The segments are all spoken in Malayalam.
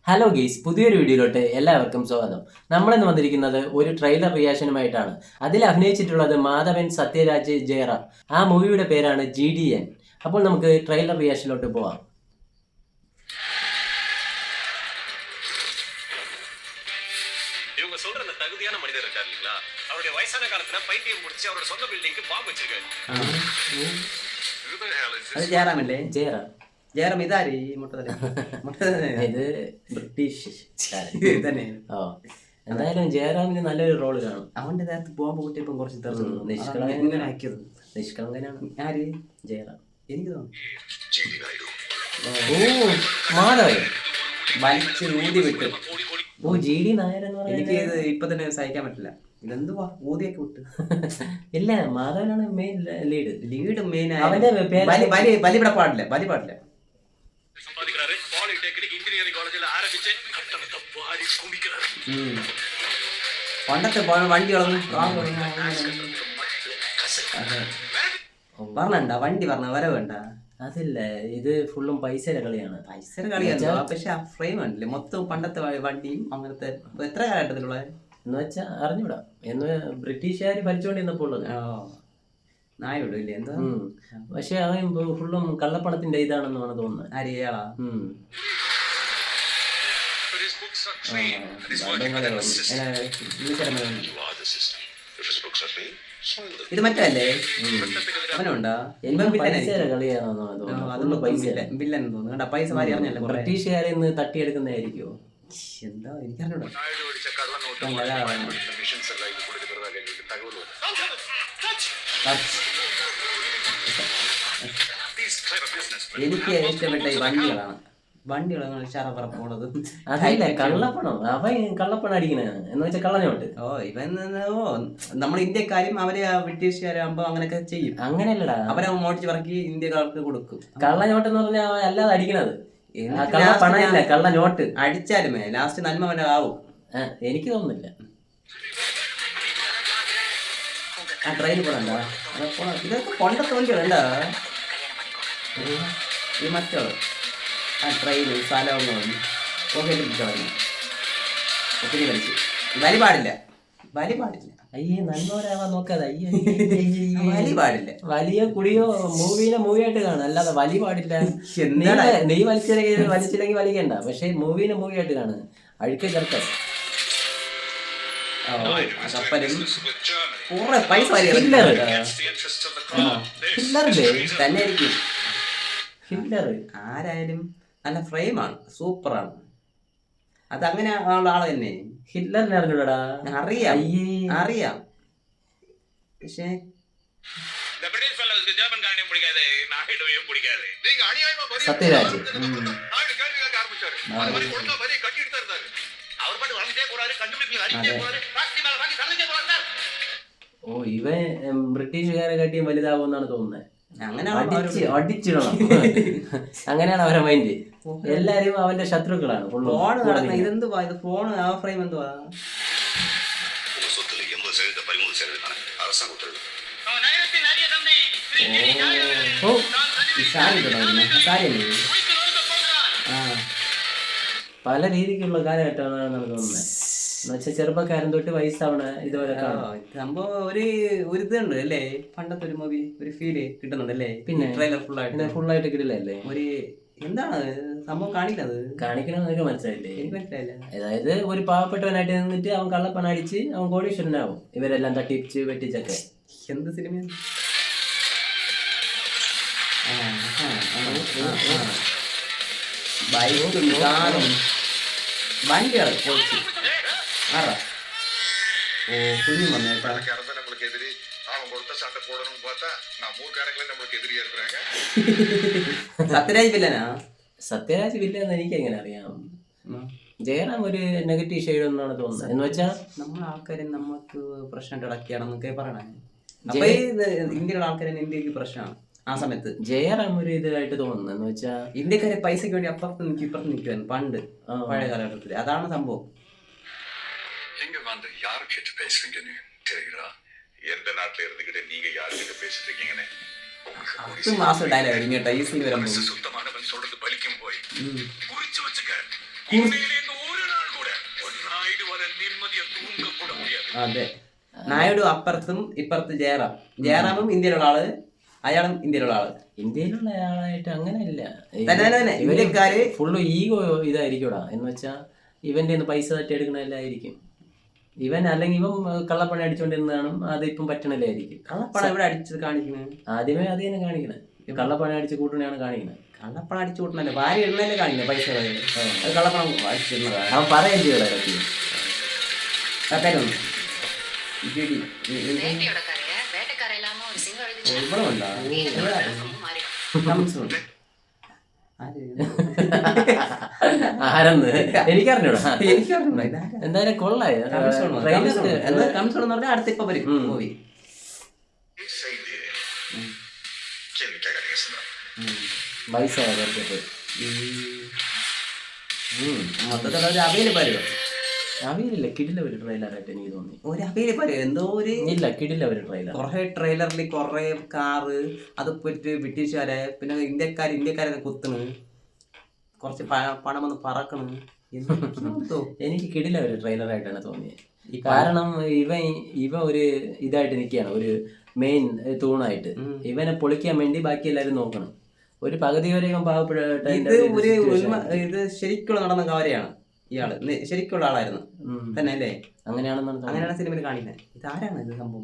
ഹലോ ഗെയ്സ്, പുതിയൊരു വീഡിയോയിലോട്ട് എല്ലാവർക്കും സ്വാഗതം. നമ്മളിന്ന് വന്നിരിക്കുന്നത് ഒരു ട്രെയിലർ റിയാക്ഷനുമായിട്ടാണ്. അതിൽ അഭിനയിച്ചിട്ടുള്ളത് മാധവൻ, സത്യരാജ്, ജയറാം. ആ മൂവിയുടെ പേരാണ് GDN. അപ്പോൾ നമുക്ക് ട്രെയിലർ റിയാക്ഷനിലോട്ട് പോവാം. இவங்க சொல்ற அந்த தகுதியான மனிதர் இருக்காரு இல்லீங்களா, அவருடைய வயசான காலத்துல பைத்தியம் முடிச்சு அவரோட சொந்த பில்டிங்க்கு பாம்பு வச்சிருக்காரு. അത് ജയറാമല്ലേ? ജയറാം ജയറാം ഇതാര് ഇത് ബ്രിട്ടീഷ് തന്നെ. ഓ, എന്തായാലും ജയറാമിന് നല്ലൊരു റോള് കാണും. അവന്റെ നേരത്ത് ബോംബ് പൊട്ടിയപ്പോ കുറച്ച് നിഷ്കളങ്കനാണ്. ആക്കിയത് നിഷ്കളങ്കനാണ് ആര്? ജയറാം. എനിക്ക് തോന്നുന്നു ഓ, മാധവൻ വലിച്ച് ഊതി വിട്ടു. ഓ, GD നായർ എന്ന് എനിക്ക് പറയുന്നത് ഇത് ഇപ്പൊ തന്നെ സഹിക്കാൻ പറ്റില്ല. ഇതെന്തുവാ ഊതിയൊക്കെ വിട്ട്. ഇല്ല, മാധവനാണ് മെയിൻ ലീഡ് മെയിൻ അവന്റെ ബലി ഇവിടെ പാടില്ല, ബലി പാടില്ല. சம்பாதிக்கிறாரு. பாலிடெக்னிக் இன்ஜினியரிங் காலேஜ்ல ஆரம்பிச்சு கட்டணத்தை வாரி குடிக்கிறாரு. പണ്ടത്തെ വണ്ടി പറഞ്ഞണ്ട, വണ്ടി പറഞ്ഞ വര വേണ്ട. അതില്ല, ഇത് ഫുള്ളും പൈസയുടെ കളിയാണ്. പൈസ കളിയല്ല, പക്ഷെ ആ ഫ്രെയിം ഉണ്ടല്ലേ മൊത്തം പണ്ടത്തെ വണ്ടിയും അങ്ങനത്തെ. എത്ര കാലഘട്ടത്തിലുള്ള എന്ന് വെച്ചാ അറിഞ്ഞൂടാ, എന്ന് ബ്രിട്ടീഷുകാർ ഭരിച്ചുകൊണ്ടിരുന്നപ്പോൾ ഉള്ളത്. നായോടും ഇല്ലേ എന്താ? പക്ഷെ അവൻ ഫുള്ളും കള്ളപ്പണത്തിന്റെ ഇതാണെന്നാണ് തോന്നുന്നത്. അരിയാളാ ഇത് മറ്റല്ലേ? അവനുണ്ടോ? പൈസയുടെ കളിയാണെന്നാണ് തോന്നുന്നത്. വില്ലൻ തോന്നുന്നു കേട്ടോ. പൈസ വാരി അറിഞ്ഞല്ലേ ബ്രിട്ടീഷുകാരെ ഇന്ന് തട്ടിയെടുക്കുന്നതായിരിക്കുമോ? എന്താ എനിക്കറിഞ്ഞൂടാ. എനിക്ക് ഇഷ്ടപ്പെട്ട ഈ വണ്ടികളാണ് ഷറഫറ പോണത്. അതല്ല, കള്ളപ്പണം. അവൻ കള്ളപ്പണം അടിക്കണാണ് എന്ന് വെച്ചാൽ കള്ളനോട്ട്. നമ്മൾ ഇന്ത്യക്കാരും അവര് ബ്രിട്ടീഷുകാരാകുമ്പോ അങ്ങനെയൊക്കെ ചെയ്യും. അങ്ങനെയല്ലടാ, അവരെ മോടിച്ച് പറക്കി ഇന്ത്യക്കാർക്ക് കൊടുക്കും. കള്ളനോട്ട് എന്ന് പറഞ്ഞാൽ അവൻ അല്ലാതെ അടിക്കണത്. കള്ളപ്പണമില്ല, കള്ളനോട്ട് അടിച്ചാലുമേ ലാസ്റ്റ് നന്മ അവന്റെ ആവും. എനിക്ക് തോന്നുന്നില്ല. ആ ട്രെയിൻ പോണണ്ട, ഇതൊക്കെ പണ്ടത്തെ വണ്ടികളുണ്ടാ. ഈ മറ്റോ ആ ട്രെയിൻ സ്ഥലമൊന്നും പോക്കറ്റ് പിടിച്ച ഒത്തിരി കളിച്ച്. വലി പാടില്ല, വലി പാടില്ല. അയ്യേ, നന്മവരാവാൻ നോക്കാതെ. അയ്യോ, വലി പാടില്ല. വലിയ കുടിയോ മൂവിയായിട്ട് കാണാം, അല്ലാതെ വലി പാടില്ല. നീ വലിച്ചില്ലെങ്കിൽ വലിക്കണ്ട, പക്ഷെ മൂവിയായിട്ട് കാണുക. അഴുക്ക ചേർക്ക കപ്പലും കുറെ പൈസ തന്നെ ആയിരിക്കും. ഹിറ്റ്ലർ ആരായാലും നല്ല ഫ്രെയിമാണ്, സൂപ്പറാണ്. അതങ്ങനെ ഉള്ള ആള് തന്നെ. ഹിറ്റ്ലറിനെ അറിഞ്ഞൂടാ? അറിയാം പക്ഷേ സത്യരാജ് ഓ, ഇവൻ ബ്രിട്ടീഷുകാരെ കാട്ടിയും വലുതാവുമെന്നാണ് തോന്നുന്നത്. അടിച്ചിടണം. അങ്ങനെയാണ് അവരെ മൈൻഡ്. എല്ലാരും അവന്റെ ശത്രുക്കളാണ്. ഇതെന്തുവാ ഇത്? ഫോണ് ആ ഫ്രെയിം എന്തുവാ? പല രീതിക്കുള്ള കാലഘട്ടമാണ് നമുക്ക് തോന്നുന്നത്. എന്നുവെച്ചാൽ ചെറുപ്പക്കാരൻ തൊട്ട് വയസ്സാവണ ഇതുവരെ സംഭവം ഒരു ഇതുണ്ട് അല്ലേ? പണ്ടത്തെ ഒരു മൂവി ഒരു ഫീല് കിട്ടുന്നുണ്ട് അല്ലേ? പിന്നെ ട്രെയിലർ ഫുള്ളായിട്ട് കിട്ടില്ലല്ലേ? ഒരു എന്താണ് സംഭവം കാണിക്കുന്നത്? കാണിക്കണം എന്നൊക്കെ മനസ്സിലായില്ലേ? എനിക്ക് മനസ്സിലായില്ല. അതായത് ഒരു പാവപ്പെട്ടവനായിട്ട് നിന്നിട്ട് അവൻ കള്ളപ്പണം അടിച്ച് അവൻ കോടീശ്വരനാവും. ഇവരെല്ലാം തട്ടിച്ച് വെട്ടിച്ചൊക്കെ. എന്ത് സിനിമയാണ്? ബൈക്കും കാറും വണ്ടിയാണ് പൊളിച്ച്. ഓ, കുഞ്ഞു വന്നേട്ടാ. സത്യരാജ് വില്ലനാ? സത്യരാജ് വില്ലെന്ന് എനിക്ക് എങ്ങനെ അറിയാം? ജയറാം ഒരു നെഗറ്റീവ് ഷെയ്ഡ് എന്നാണ് തോന്നുന്നത്. എന്ന് വെച്ചാൽ നമ്മളെ ആൾക്കാരെ നമുക്ക് പ്രശ്നം ഇടക്കിയാണെന്നൊക്കെ പറയണേ. അപ്പൊ ഇന്ത്യയിലുള്ള ആൾക്കാരെ ഇന്ത്യക്ക് പ്രശ്നമാണ് ആ സമയത്ത്. ജയറാം ഒരു ഇതായിട്ട് തോന്നുന്നു. എന്ന് വെച്ചാൽ ഇന്ത്യക്കാരെ പൈസക്ക് വേണ്ടി അപ്പുറത്ത് നിൽക്കും ഇപ്പുറത്ത് നിൽക്കുവാൻ പണ്ട് പഴയ കാലഘട്ടത്തിൽ. അതാണ് സംഭവം. മാസം ഡയലോഗ് കേട്ടോ ഈ സീൻ വരുമ്പോൾ. അതെ, നായിഡു അപ്പുറത്തും ഇപ്പുറത്ത് ജയറാമും ഇന്ത്യയിലുള്ള ആള്, അയാളും ഇന്ത്യയിലുള്ള ആള്. ഇന്ത്യയിലുള്ള ആളായിട്ട് അങ്ങനെയല്ല, തന്നെ ഇന്ത്യക്കാര് ഫുള്ള് ഈഗോ ഇതായിരിക്കൂടാ. എന്ന് വെച്ചാ ഇവന്റെ പൈസ തട്ടിയെടുക്കണല്ലായിരിക്കും ഇവൻ, അല്ലെങ്കിൽ ഇവൻ കള്ളപ്പണി അടിച്ചോണ്ടിരുന്നതാണ്. അത് ഇപ്പം പറ്റണല്ലായിരിക്കും. കള്ളപ്പണം എവിടെ അടിച്ചത് കാണിക്കുന്നത്? ആദ്യമേ അത് തന്നെ കാണിക്കണേ, കള്ളപ്പണി അടിച്ച് കൂട്ടണയാണ് കാണിക്കണത്. കള്ളപ്പണം അടിച്ചു കൂട്ടണല്ലേ, ഭാര്യ ഇടുന്നല്ലേ കാണിക്കുന്നത് പൈസ. അത് കള്ളപ്പണം അടിച്ചിരുന്നതാണ്. അവൻ പറയുകയും ചെയ്യടാ ഇടയ്ക്ക്. ആരെന്ന് എനിക്കറിഞ്ഞൂടാ. എന്തായാലും കൊള്ളായി. അടുത്ത ഇപ്പൊ വരും മൂവി. മൊത്തത്തിലുള്ള ഒരു അഭിനയ പരിപാടി. അവിയിലില്ല, കിടില ഒരു ട്രെയിലറായിട്ട് എനിക്ക് തോന്നി. ഒരു അഭിനയ പരിപാടി എന്തോ ഒരു ഇല്ല, കിടില ഒരു ട്രെയിലർ. കുറെ ട്രെയിലറിൽ കുറെ കാറ്, അത് പോയിട്ട് ബ്രിട്ടീഷുകാരെ, പിന്നെ ഇന്ത്യക്കാരെ കുത്തണ്, കുറച്ച് പണം വന്ന് പറക്കണ്. എനിക്ക് കിടില ഒരു ട്രെയിലറായിട്ടാണ് തോന്നിയത്. കാരണം ഇവ ഒരു ഇതായിട്ട് നിൽക്കുകയാണ്, ഒരു മെയിൻ തൂണായിട്ട്. ഇവനെ പൊളിക്കാൻ വേണ്ടി ബാക്കി എല്ലാവരും നോക്കണം. ഒരു പകുതി വരെ ഇവൻ പാവപ്പെട്ട. ഇത് ശരിക്കുള്ള നടന്ന കാര്യമാണ്. ഇയാള് ശരിക്കുള്ള ആളായിരുന്നു തന്നെ അല്ലേ? അങ്ങനെയാണ് സിനിമയിൽ കാണിക്കുന്നത്. ഇതാരാണ് ഇത് സംഭവം?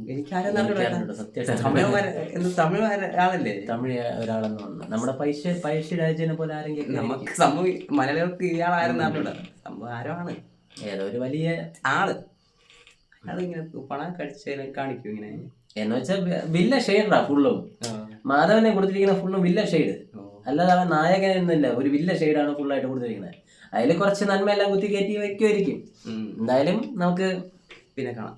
തമിഴ് ആളല്ലേ? തമിഴ് ഒരാളെന്ന് പറഞ്ഞു. നമ്മുടെ പൈസ രാജ്യനെ പോലെ ആരെങ്കിലും നമുക്ക് സംഭവം മലയാളികൾക്ക് ഇയാളായിരുന്നു അറിഞ്ഞൂടാ. സംഭവം ആരാണ്? ഏതോ ഒരു വലിയ ആള്. അയാളിങ്ങനെ പണം കടിച്ച് കാണിക്കും ഇങ്ങനെ. എന്ന് വെച്ചാൽ വില്ല ഷെയ്ഡാ ഫുള്ളും. മാധവനെ കൊടുത്തിരിക്കുന്ന ഫുള്ളും വില്ല ഷെയ്ഡ്, അല്ലാതെ അവൻ നായകനൊന്നുമില്ല. ഒരു വില്ല ഷെയ്ഡാണ് ഫുള്ളായിട്ട് കൊടുത്തിരിക്കുന്നത്. അതിൽ കുറച്ച് നന്മയെല്ലാം കുത്തി കയറ്റി വയ്ക്കുമായിരിക്കും. എന്തായാലും നമുക്ക് പിന്നെ കാണാം.